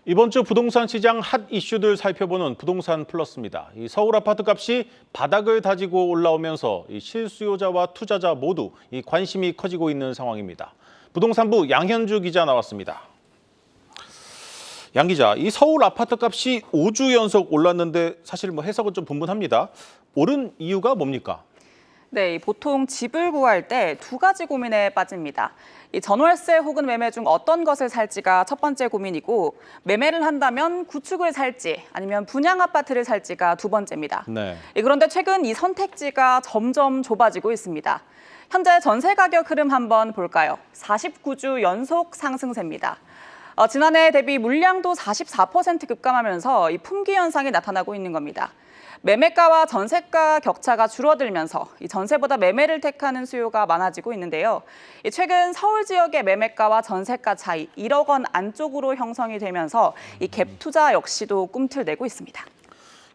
이번 주 부동산 시장 핫 이슈들 살펴보는 부동산 플러스입니다. 이 서울 아파트 값이 바닥을 다지고 올라오면서 이 실수요자와 투자자 모두 이 관심이 커지고 있는 상황입니다. 부동산부 양현주 기자 나왔습니다. 양 기자, 이 서울 아파트 값이 5주 연속 올랐는데 사실 해석은 좀 분분합니다. 오른 이유가 뭡니까? 네, 보통 집을 구할 때 두 가지 고민에 빠집니다. 이 전월세 혹은 매매 중 어떤 것을 살지가 첫 번째 고민이고, 매매를 한다면 구축을 살지 아니면 분양 아파트를 살지가 두 번째입니다. 네. 그런데 최근 이 선택지가 점점 좁아지고 있습니다. 현재 전세 가격 흐름 한번 볼까요? 49주 연속 상승세입니다. 지난해 대비 물량도 44% 급감하면서 이 품귀 현상이 나타나고 있는 겁니다. 매매가와 전세가 격차가 줄어들면서 이 전세보다 매매를 택하는 수요가 많아지고 있는데요. 최근 서울 지역의 매매가와 전세가 차이 1억 원 안쪽으로 형성이 되면서 이 갭 투자 역시도 꿈틀대고 있습니다.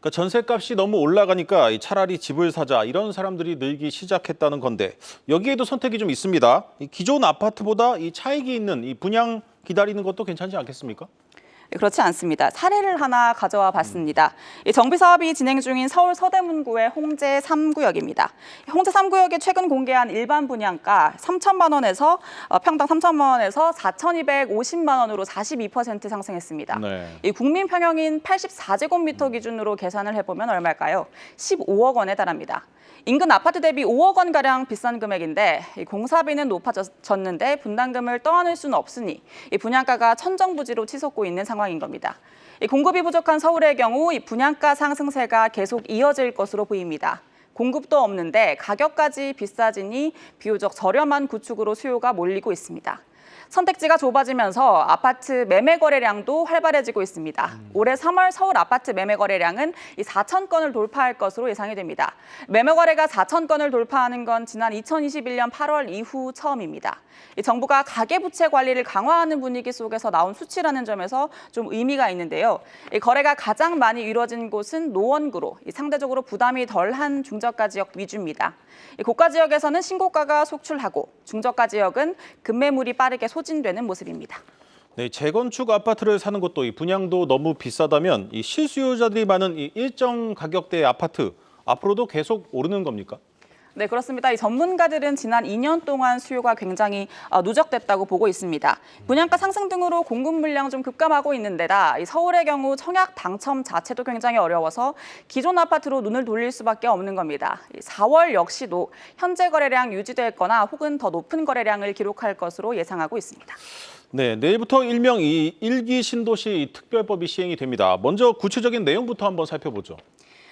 그러니까 전세값이 너무 올라가니까 차라리 집을 사자 이런 사람들이 늘기 시작했다는 건데 여기에도 선택이 좀 있습니다. 이 기존 아파트보다 이 차익이 있는 이 분양 기다리는 것도 괜찮지 않겠습니까? 그렇지 않습니다. 사례를 하나 가져와 봤습니다. 정비 사업이 진행 중인 서울 서대문구의 홍제 3구역입니다. 홍제 3구역이 최근 공개한 일반 분양가 3천만 원에서 평당 3천만 원에서 4,250만 원으로 42% 상승했습니다. 네. 이 국민 평형인 84제곱미터 기준으로 계산을 해보면 얼마일까요? 15억 원에 달합니다. 인근 아파트 대비 5억 원가량 비싼 금액인데 공사비는 높아졌는데 분담금을 떠안을 수는 없으니 이 분양가가 천정부지로 치솟고 있는 상황인 겁니다. 공급이 부족한 서울의 경우 이 분양가 상승세가 계속 이어질 것으로 보입니다. 공급도 없는데 가격까지 비싸지니 비교적 저렴한 구축으로 수요가 몰리고 있습니다. 선택지가 좁아지면서 아파트 매매 거래량도 활발해지고 있습니다. 올해 3월 서울 아파트 매매 거래량은 4천 건을 돌파할 것으로 예상이 됩니다. 매매 거래가 4천 건을 돌파하는 건 지난 2021년 8월 이후 처음입니다. 정부가 가계부채 관리를 강화하는 분위기 속에서 나온 수치라는 점에서 좀 의미가 있는데요. 거래가 가장 많이 이루어진 곳은 노원구로 상대적으로 부담이 덜한 중저가 지역 위주입니다. 고가 지역에서는 신고가가 속출하고 중저가 지역은 급매물이 빠르게 소진되는 모습입니다. 네, 재건축 아파트를 사는 것도 이 분양도 너무 비싸다면 이 실수요자들이 많은 이 일정 가격대의 아파트 앞으로도 계속 오르는 겁니까? 네, 그렇습니다. 이 전문가들은 지난 2년 동안 수요가 굉장히 누적됐다고 보고 있습니다. 분양가 상승 등으로 공급 물량 좀 급감하고 있는데다 이 서울의 경우 청약 당첨 자체도 굉장히 어려워서 기존 아파트로 눈을 돌릴 수밖에 없는 겁니다. 4월 역시도 현재 거래량 유지됐거나 혹은 더 높은 거래량을 기록할 것으로 예상하고 있습니다. 네, 내일부터 일명 이 1기 신도시 특별법이 시행이 됩니다. 먼저 구체적인 내용부터 한번 살펴보죠.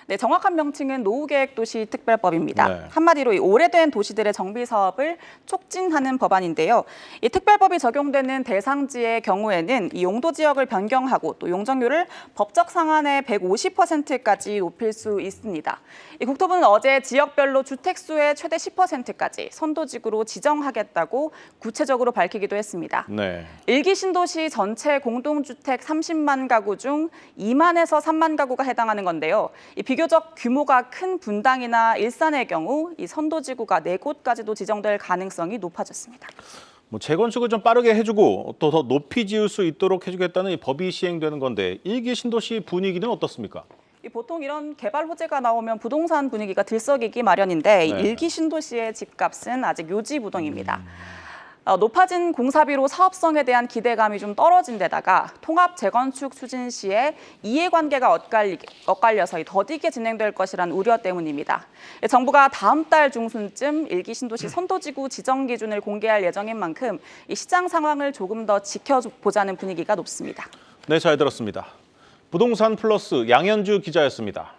네, 정확한 명칭은 노후계획도시특별법입니다. 네. 한마디로 이 오래된 도시들의 정비 사업을 촉진하는 법안인데요. 이 특별법이 적용되는 대상지의 경우에는 이 용도 지역을 변경하고 또 용적률을 법적 상한의 150%까지 높일 수 있습니다. 이 국토부는 어제 지역별로 주택 수의 최대 10%까지 선도지구로 지정하겠다고 구체적으로 밝히기도 했습니다. 네. 1기 신도시 전체 공동주택 30만 가구 중 2만에서 3만 가구가 해당하는 건데요. 이 비교적 규모가 큰 분당이나 일산의 경우 이 선도지구가 4곳까지도 지정될 가능성이 높아졌습니다. 재건축을 좀 빠르게 해주고 또 더 높이 지을 수 있도록 해주겠다는 이 법이 시행되는 건데 1기 신도시 분위기는 어떻습니까? 보통 이런 개발 호재가 나오면 부동산 분위기가 들썩이기 마련인데 네. 1기 신도시의 집값은 아직 요지부동입니다. 높아진 공사비로 사업성에 대한 기대감이 좀 떨어진 데다가 통합 재건축 추진 시에 이해관계가 엇갈려서 더디게 진행될 것이란 우려 때문입니다. 정부가 다음 달 중순쯤 1기 신도시 선도지구 지정 기준을 공개할 예정인 만큼 이 시장 상황을 조금 더 지켜보자는 분위기가 높습니다. 네, 잘 들었습니다. 부동산 플러스 양현주 기자였습니다.